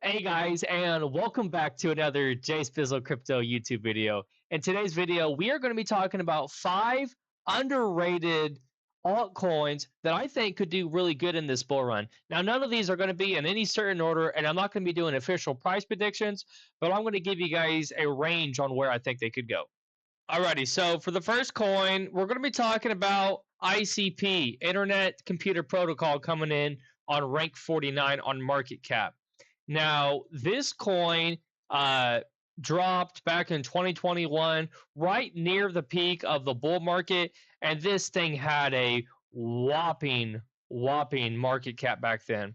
Hey guys, and welcome back to another JSpizzle Crypto YouTube video. In today's video, we are going to be talking about 5 underrated altcoins that I think could do really good in this bull run. Now, none of these are going to be in any certain order, and I'm not going to be doing official price predictions, but I'm going to give you guys a range on where I think they could go. Alrighty, so for the first coin, we're going to be talking about ICP, Internet Computer Protocol, coming in on rank 49 on market cap. Now, this coin dropped back in 2021, right near the peak of the bull market, and this thing had a whopping market cap back then.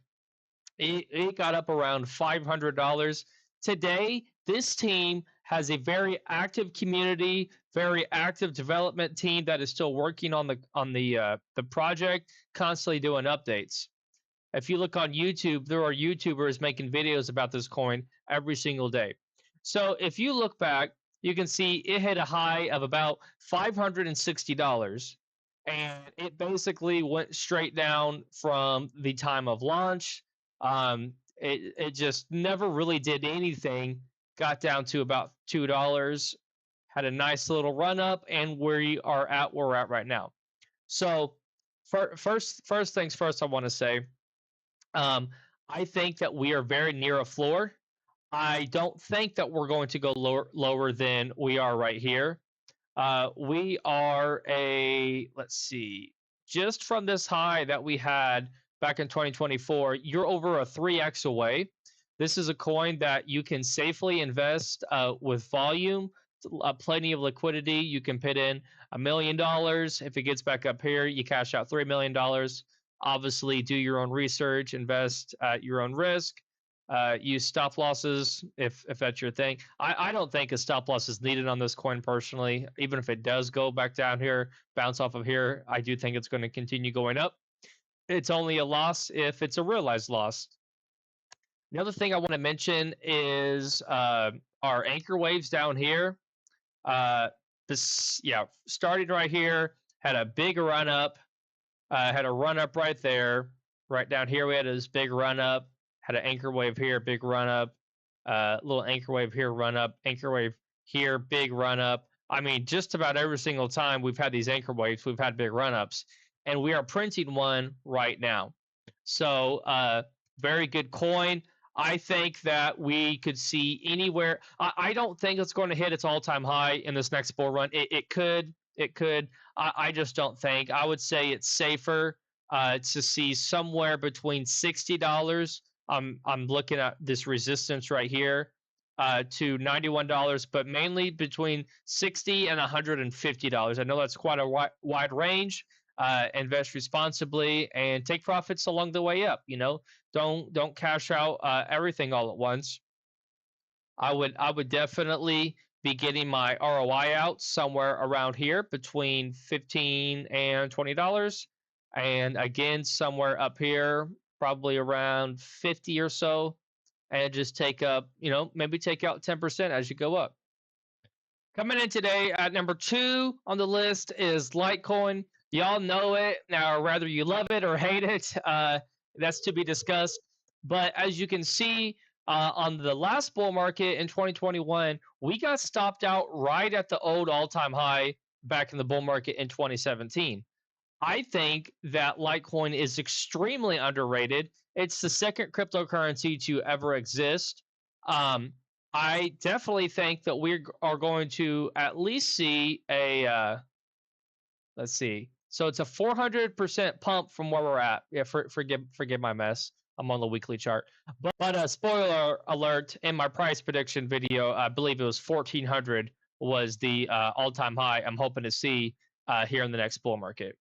It got up around $500. Today, this team has a very active community, very active development team that is still working on the project, constantly doing updates. If you look on YouTube, there are YouTubers making videos about this coin every single day. So if you look back, you can see it hit a high of about $560, and it basically went straight down from the time of launch. It just never really did anything. Got down to about $2, had a nice little run up, and we are at where we're at right now. So first things first, I want to say, I think that we are very near a floor. I don't think that we're going to go lower than we are right here. We are let's see, just from this high that we had back in 2024, you're over a 3x away. This is a coin that you can safely invest with volume, plenty of liquidity. You can put in $1 million. If it gets back up here, you cash out $3 million. Obviously, do your own research, invest at your own risk, use stop losses if that's your thing. I don't think a stop loss is needed on this coin personally. Even if it does go back down here, bounce off of here, I do think it's going to continue going up. It's only a loss if it's a realized loss. The other thing I want to mention is our anchor waves down here. Starting right here, had a big run up. Had a run up right there. Right down here, we had this big run up. Had an anchor wave here, big run up. Little anchor wave here, run up. Anchor wave here, big run up. I mean, just about every single time we've had these anchor waves, we've had big run ups. And we are printing one right now. So, very good coin. I think that we could see anywhere. I don't think it's going to hit its all-time high in this next bull run. It could. I just don't think. I would say it's safer to see somewhere between $60. I'm looking at this resistance right here to $91, but mainly between $60 and $150. I know that's quite a wide range. Invest responsibly and take profits along the way up. Don't cash out everything all at once. I would definitely be getting my ROI out somewhere around here between $15 and $20, and again somewhere up here probably around 50 or so, and just take up, maybe take out 10% as you go up. Coming in today at number 2 on the list is Litecoin. Y'all know it now, whether you love it or hate it. That's to be discussed. But as you can see, on the last bull market in 2021, we got stopped out right at the old all-time high back in the bull market in 2017. I think that Litecoin is extremely underrated. It's the second cryptocurrency to ever exist. I definitely think that we are going to at least see a, let's see. So it's a 400% pump from where we're at. Yeah, forgive my mess. I'm on the weekly chart. But spoiler alert, in my price prediction video, I believe it was 1,400 was the all-time high I'm hoping to see here in the next bull market.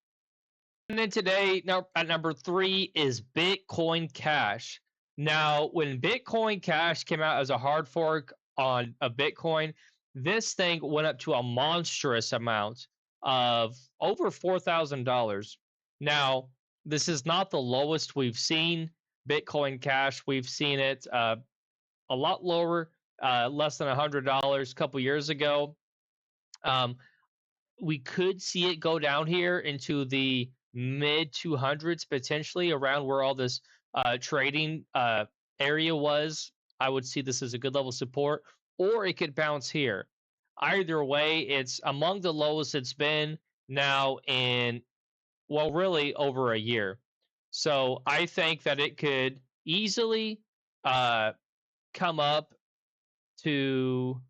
And then today, now at number 3 is Bitcoin Cash. Now, when Bitcoin Cash came out as a hard fork of Bitcoin, this thing went up to a monstrous amount of over $4,000. Now, this is not the lowest we've seen Bitcoin Cash. We've seen it a lot lower, less than $100 a couple years ago. We could see it go down here into the mid 200s, potentially around where all this trading area was I would see this as a good level of support, or it could bounce here. Either way, it's among the lowest it's been now in, well, really over a year. So I think that it could easily come up to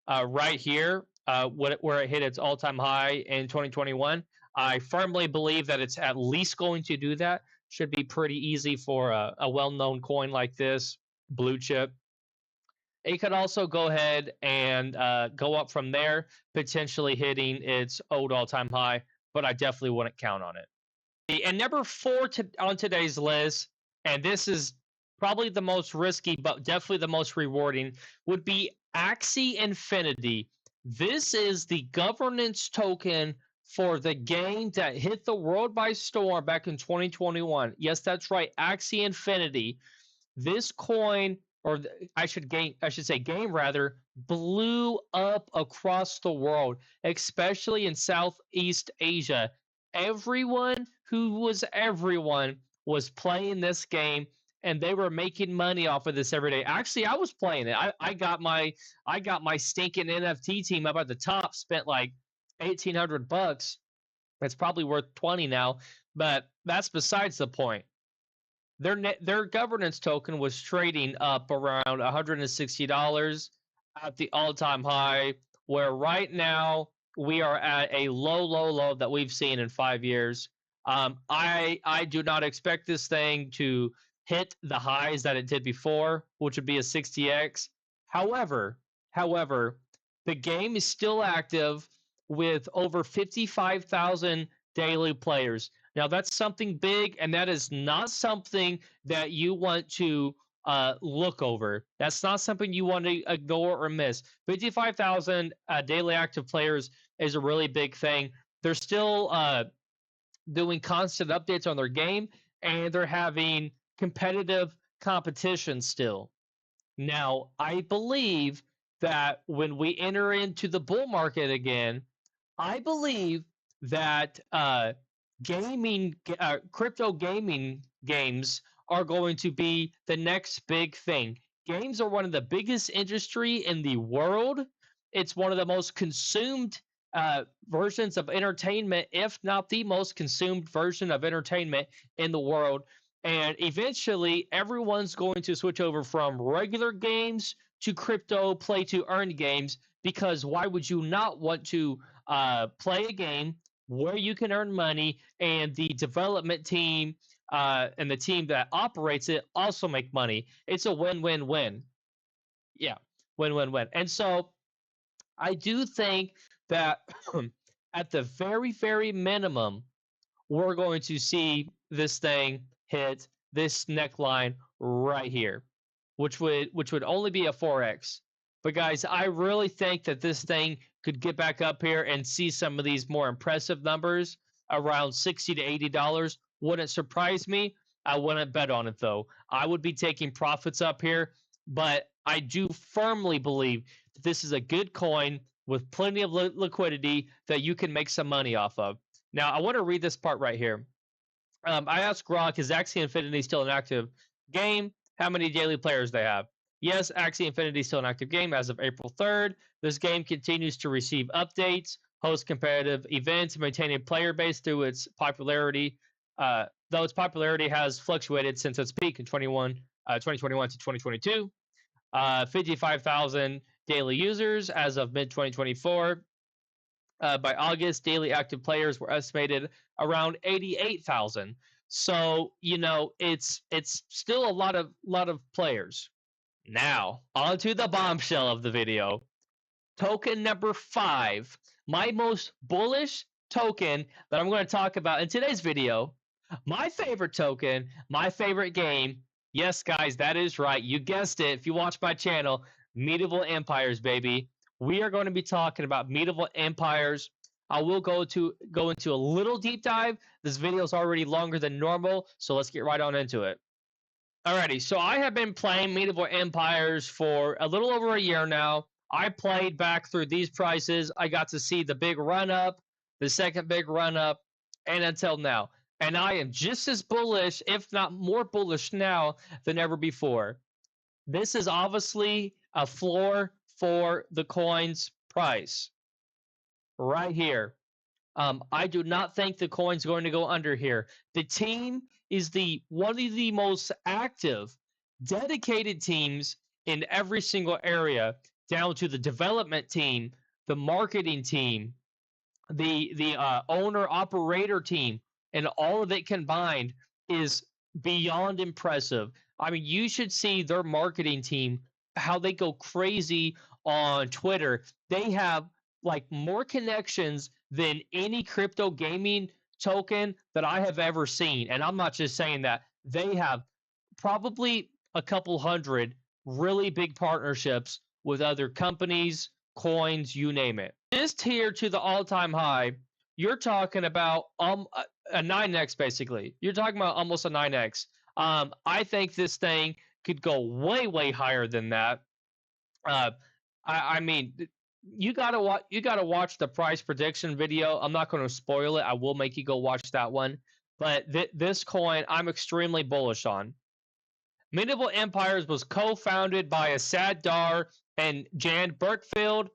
right here, where it hit its all-time high in 2021. I firmly believe that it's at least going to do that. Should be pretty easy for a well-known coin like this, blue chip. It could also go ahead and go up from there, potentially hitting its old all-time high, but I definitely wouldn't count on it. And number 4 on today's list, and this is probably the most risky, but definitely the most rewarding, would be Axie Infinity. This is the governance token for the game that hit the world by storm back in 2021. Yes, that's right, Axie Infinity. This coin, or I should say game rather, blew up across the world, especially in Southeast Asia. Everyone was playing this game, and they were making money off of this every day. Actually, I was playing it. I got my stinking NFT team up at the top, spent like $1,800. It's probably worth 20 now, but that's besides the point. Their governance token was trading up around $160 at the all-time high, where right now we are at a low that we've seen in 5 years. I do not expect this thing to hit the highs that it did before, which would be a 60x. However, the game is still active with over 55,000 daily players. Now, that's something big, and that is not something that you want to look over. That's not something you want to ignore or miss. 55,000 daily active players is a really big thing. They're still doing constant updates on their game, and they're having competitive competition still. Now, I believe that when we enter into the bull market again, I believe that crypto gaming games are going to be the next big thing. Games are one of the biggest industry in the world. It's one of the most consumed versions of entertainment, if not the most consumed version of entertainment in the world. And eventually, everyone's going to switch over from regular games to crypto play to earn games, because why would you not want to play a game where you can earn money, and the development team and the team that operates it also make money? It's a win-win-win. Yeah, win-win-win. And so I do think that at the very, very minimum, we're going to see this thing hit this neckline right here, which would only be a 4x. But guys, I really think that this thing could get back up here and see some of these more impressive numbers around $60 to $80. Wouldn't surprise me. I wouldn't bet on it though. I would be taking profits up here, but I do firmly believe that this is a good coin with plenty of liquidity that you can make some money off of. Now, I want to read this part right here. I asked Grok, is Axie Infinity still an active game? How many daily players they have? Yes, Axie Infinity is still an active game as of April 3rd. This game continues to receive updates, host competitive events, maintain a player base through its popularity, though its popularity has fluctuated since its peak in 2021 to 2022. 55,000 daily users as of mid-2024. By August, daily active players were estimated around 88,000. So, it's still a lot of players. Now, on to the bombshell of the video. Token number 5, my most bullish token that I'm going to talk about in today's video. My favorite token, my favorite game. Yes, guys, that is right. You guessed it. If you watch my channel, Medieval Empires, baby. We are going to be talking about Medieval Empires. I will go into a little deep dive. This video is already longer than normal, so let's get right on into it. Alrighty, so I have been playing Medieval Empires for a little over a year now. I played back through these prices. I got to see the big run up, the second big run up, and until now. And I am just as bullish, if not more bullish now than ever before. This is obviously a floor for the coin's price right here. I do not think the coin's going to go under here. The team is one of the most active, dedicated teams in every single area, down to the development team, the marketing team, the owner operator team, and all of it combined is beyond impressive. I mean, you should see their marketing team, how they go crazy on Twitter. They have like more connections than any crypto gaming token that I have ever seen. And I'm not just saying that. They have probably a couple hundred really big partnerships with other companies, coins, you name it. Just here to the all-time high, you're talking about a 9x basically. You're talking about almost a 9x. I think this thing could go way, way higher than that. I mean, you gotta watch the price prediction video. I'm not going to spoil it. I will make you go watch that one. But this coin, I'm extremely bullish on. Medieval Empires was co-founded by Assad Dar and Jan Berkfield.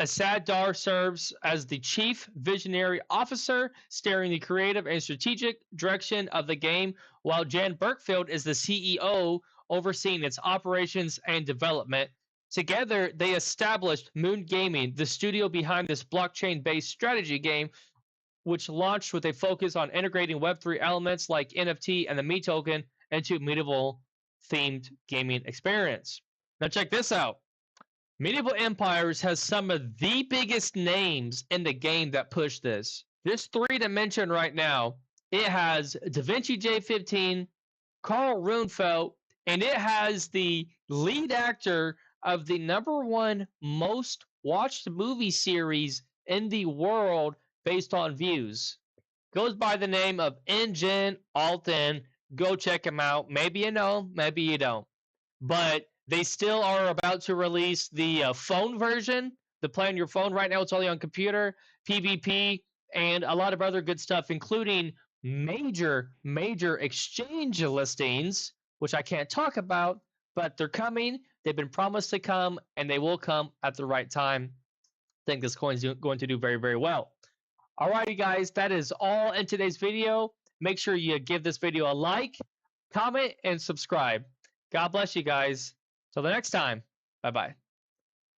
Assad Dar serves as the chief visionary officer, steering the creative and strategic direction of the game, while Jan Berkfield is the CEO, overseeing its operations and development. Together, they established Moon Gaming, the studio behind this blockchain-based strategy game, which launched with a focus on integrating Web3 elements like NFT and the Me token into medieval-themed gaming experience. Now check this out. Medieval Empires has some of the biggest names in the game that push this. This three to mention right now, it has Da Vinci J15, Carl Runefelt, and it has the lead actor of the #1 most watched movie series in the world based on views. Goes by the name of Engine Alton. Go check him out. Maybe you know, maybe you don't. But they still are about to release the phone version. The play on your phone right now, it's only on computer, PvP, and a lot of other good stuff, including major exchange listings, which I can't talk about, but they're coming. They've been promised to come, and they will come at the right time. I think this coin's going to do very, very well. Alrighty, guys, that is all in today's video. Make sure you give this video a like, comment, and subscribe. God bless you guys. Till the next time. Bye-bye.